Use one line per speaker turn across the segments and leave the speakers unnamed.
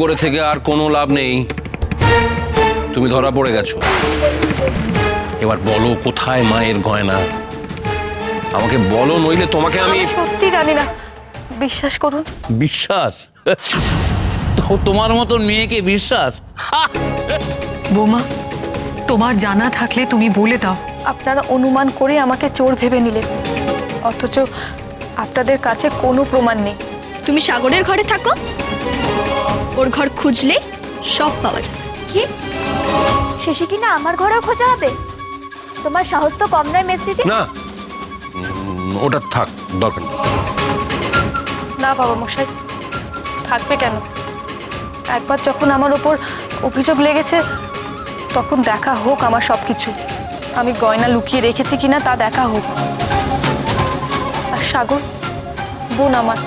করে থেকে আর কোনো লাভ নেই, তুমি ধরা পড়ে গেছো। এবার বলো কোথায় মায়ের গয়না, আমাকে বলো, নইলে তোমাকে আমি
সত্যি জানি না, বিশ্বাস করুন।
বিশ্বাস? তো তোমার মতন মেয়েকে বিশ্বাস?
বৌমা, তোমার জানা থাকলে তুমি বলে দাও।
আপনারা অনুমান করে আমাকে চোর ভেবে নিলেন, অথচ আপনাদের কাছে কোনো প্রমাণ নেই।
তুমি সাগরের ঘরে থাকো, ওর ঘর খুঁজলে সব পাওয়া যাবে।
কি শেষে কিনা আমার ঘরেও খোঁজা হবে? তোমার সাহস তো কম নয় মেজদিদি।
না, ওটা থাক, দরকার নেই।
না বাবা মশাই, থাকবে কেন? একবার যখন আমার ওপর অভিযোগ লেগেছে, তখন দেখা হোক আমার সব কিছু। আমি গয়না লুকিয়ে রেখেছি কিনা তা দেখা হোক। আর সাগর, বোন আমার,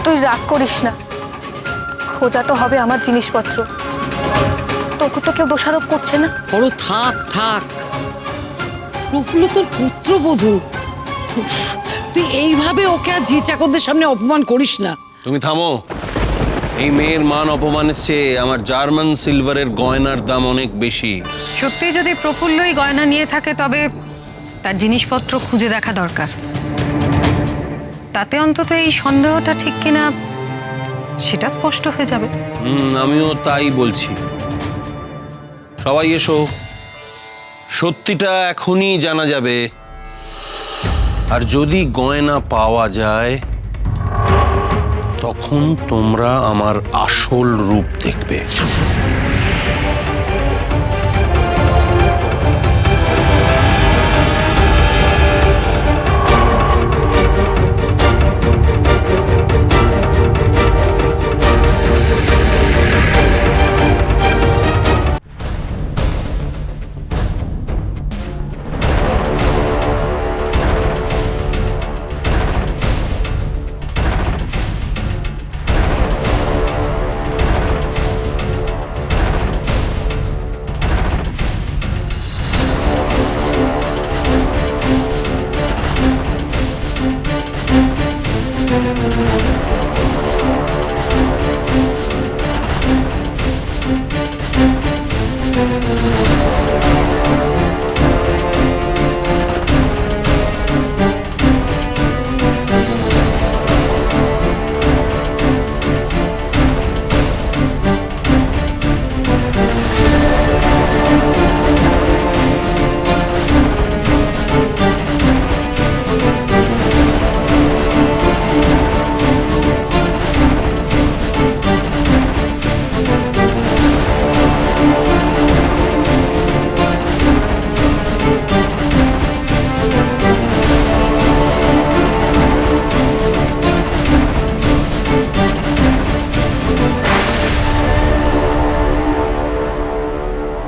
তুই রাগ করিস না, খোঁজা তো হবে আমার জিনিসপত্র, তোকে তো কেউ দোষারোপ করছে না।
বড় থাক থাক, প্রফুল্ল তোর পুত্রবধূ, তুই এইভাবে ওকে আর ঝি চাকরদের সামনে অপমান করিস না।
তুমি থামো। এই মেয়ের মান অপমানের চেয়ে আমার জার্মান সিলভারের গয়নার দাম অনেক বেশি।
সত্যি যদি প্রফুল্লই গয়না নিয়ে থাকে, তবে তার জিনিসপত্র খুঁজে দেখা দরকার। তাতে অন্তত এই সন্দেহটা ঠিক কিনা সেটা স্পষ্ট হয়ে যাবে।
আমিও তাই বলছি। সবাই এসো, সত্যিটা এখনই জানা যাবে। আর যদি গয়না পাওয়া যায়, তখন তোমরা আমার আসল রূপ দেখবে।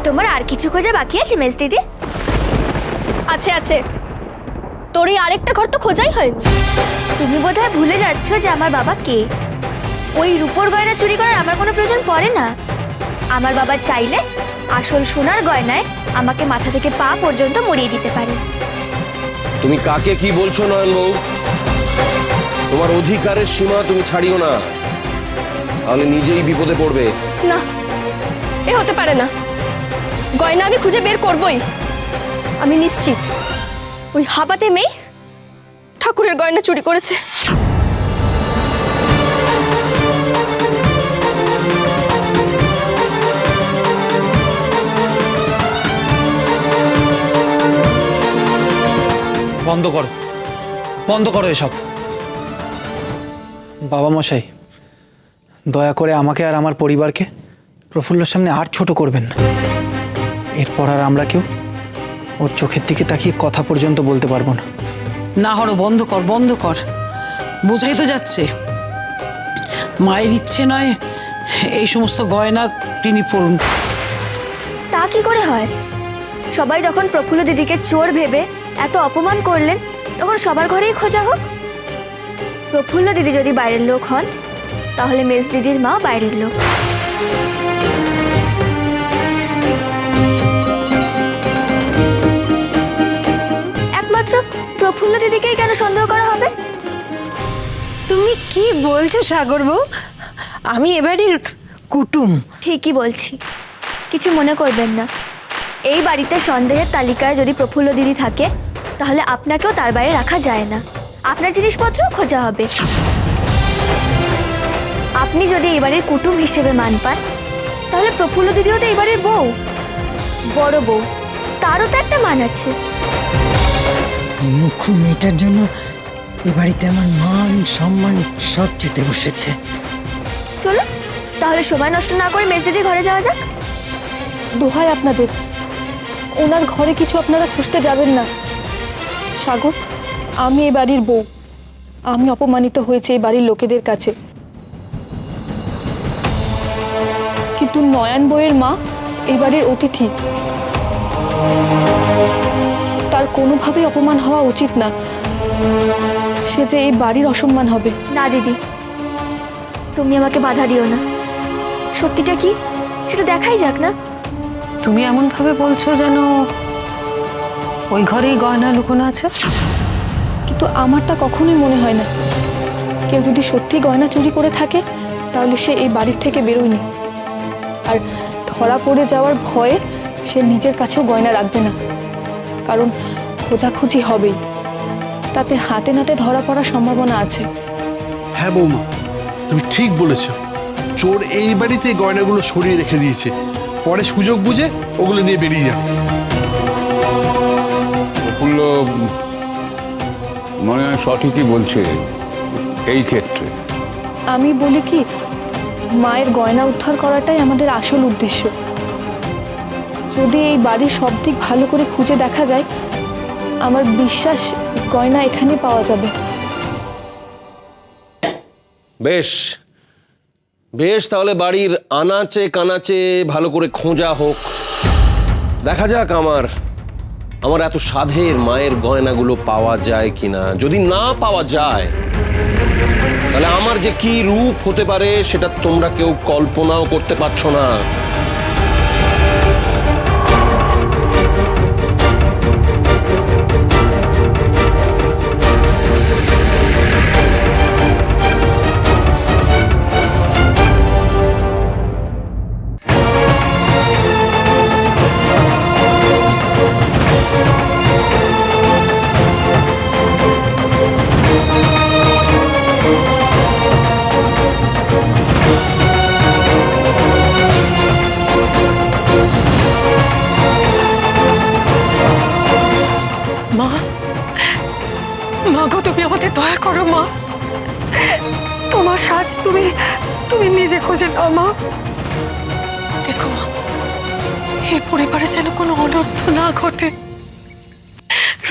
তোমার আর কিছু খোঁজা বাকি আছে মেজদিদি?
আছে আছে, তোর এই আরেকটা ঘর তো খোঁজাই হয়নি।
তুমি বোধহয় ভুলে যাচ্ছ যে আমার বাবা কে। ওই রূপোর গয়না চুরি করার আমার কোনো প্রয়োজন পড়ে না। আমার বাবা চাইলে আসল সোনার গয়নায় আমাকে মাথা থেকে পা পর্যন্ত মরিয়ে দিতে পারে।
তুমি কাকে কি বলছো নয়ন বউ? তোমার অধিকারের সীমা তুমি ছাড়িও না, তাহলে নিজেই বিপদে পড়বে।
না, এ হতে পারে না। গয়না আমি খুঁজে বের করবই। আমি নিশ্চিত ওই হাবাতে মেয়ে ঠাকুরের গয়না চুরি করেছে।
বন্ধ করো, বন্ধ করো এসব। বাবা মশাই, দয়া করে আমাকে আর আমার পরিবারকে প্রফুল্লর সামনে আর ছোট করবেন না। এরপর আর আমরা কেউ ওর চোখের দিকে তাকিয়ে কথা পর্যন্ত বলতে পারবো না। না হরো, বন্ধ কর, বন্ধ কর। বোঝাই তো যাচ্ছে মায়ের ইচ্ছে নয় এই সমস্ত গয়না তিনি পড়ুন।
তা কি করে হয়? সবাই যখন প্রফুল্ল দিদিকে চোর ভেবে এত অপমান করলেন, তখন সবার ঘরেই খোঁজা হোক। প্রফুল্ল দিদি যদি বাইরের লোক হন, তাহলে মেজ দিদির মা বাইরের লোক। একমাত্র প্রফুল্ল দিদিকেই কেন সন্দেহ করা হবে?
তুমি কি বলছো সাগর বউ? আমি এবারে কুটুম?
ঠিকই বলছি, কিছু মনে করবেন না। এই বাড়িতে সন্দেহের তালিকায় যদি প্রফুল্ল দিদি থাকে, তাহলে আপনাকেও তার বাইরে রাখা যায় না। আপনার জিনিসপত্র খোঁজা হবে। আপনি যদি এই বাড়ির কুটুম হিসেবে মান পান, তাহলে প্রফুল্ল দিদিও তো এই বাড়ির বউ, বড় বউ, তারও তো একটা মান আছে।
এই মুখ্য মেয়েটার জন্য এ বাড়িতে আমার মান সম্মান সব জিতে বসেছে।
চলুন তাহলে সময় নষ্ট না করে মেজদিদি ঘরে যাওয়া যাক।
দোহাই আপনাদের, ওনার ঘরে কিছু আপনারা খুঁজতে যাবেন না। সাগর, আমি এই বাড়ির বউ, আমি অপমানিত হয়েছি এই বাড়ির লোকেদের কাছে, কিন্তু নয়ন বউয়ের মা এই বাড়ির অতিথি, তার কোনোভাবেই অপমান হওয়া উচিত না। সে যে এই বাড়ির অসম্মান হবে।
না দিদি, তুমি আমাকে বাধা দিও না। সত্যিটা কি সেটা দেখাই যাক না।
তুমি এমন ভাবে বলছো যেন ওই ঘরেই গয়না লুকোনো আছে।
কিন্তু আমারটা কখনোই মনে হয় না। কেউ যদি সত্যি গয়না চুরি করে থাকে, তাহলে সে এই বাড়ির থেকে বেরোয়নি। আর ধরা পড়ে যাওয়ার ভয়ে সে নিজের কাছেও গয়না রাখবে না, কারণ খোঁজাখুঁজি হবেই, তাতে হাতে নাতে ধরা পড়ার সম্ভাবনা আছে।
হ্যাঁ বৌমা, তুমি ঠিক বলেছ। চোর এই বাড়িতে গয়নাগুলো সরিয়ে রেখে দিয়েছে, পরে সুযোগ বুঝে ওগুলো নিয়ে বেরিয়ে যাবে।
প্রফুল্ল মনে হয় সঠিকই বলছে এই ক্ষেত্রে।
আমি বলি কি, মায়ের গয়না উদ্ধার করাটাই আমাদের আসল উদ্দেশ্য। যদি এই বাড়ির সব দিক ভালো করে খুঁজে দেখা যায়, আমার বিশ্বাস গয়না এখানে পাওয়া যাবে।
বেশ বেশ, তাহলে বাড়ির আনাচে কানাচে ভালো করে খোঁজা হোক। দেখা যাক আমার এত সাধের মায়ের গয়নাগুলো পাওয়া যায় কিনা। যদি না পাওয়া যায়, তাহলে আমার যে কি রূপ হতে পারে সেটা তোমরা কেউ কল্পনাও করতে পারছো না।
মা, মা গো, তুমি আমাদের দয়া করো মা। তোমার সাজ তুমি নিজে খুঁজে নাও মা। দেখো মা, এই পরিবারে যেন কোনো অনর্থ না ঘটে।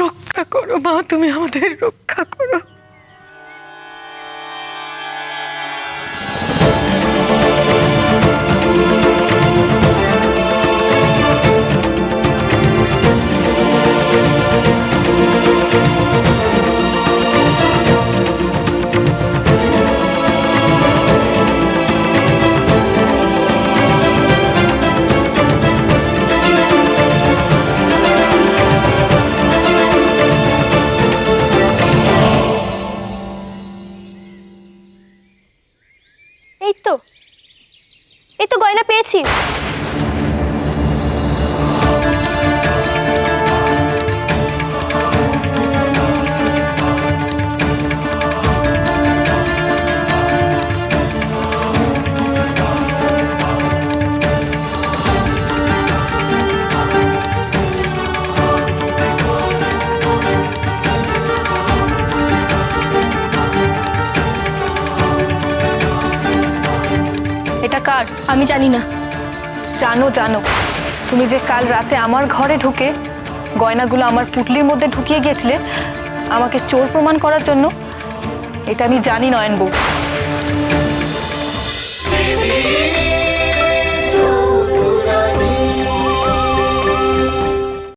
রক্ষা করো মা, তুমি আমাদের রক্ষা করো।
এই তো গয়না পেয়েছি।
এটা কার?
আমি জানি না।
জানো জানো, তুমি যে কাল রাতে আমার ঘরে ঢুকে গয়নাগুলো আমার পুটলির মধ্যে ঢুকিয়ে গিয়েছিলে আমাকে চোর প্রমাণ করার জন্য, এটা আমি জানি নয়ন বউ।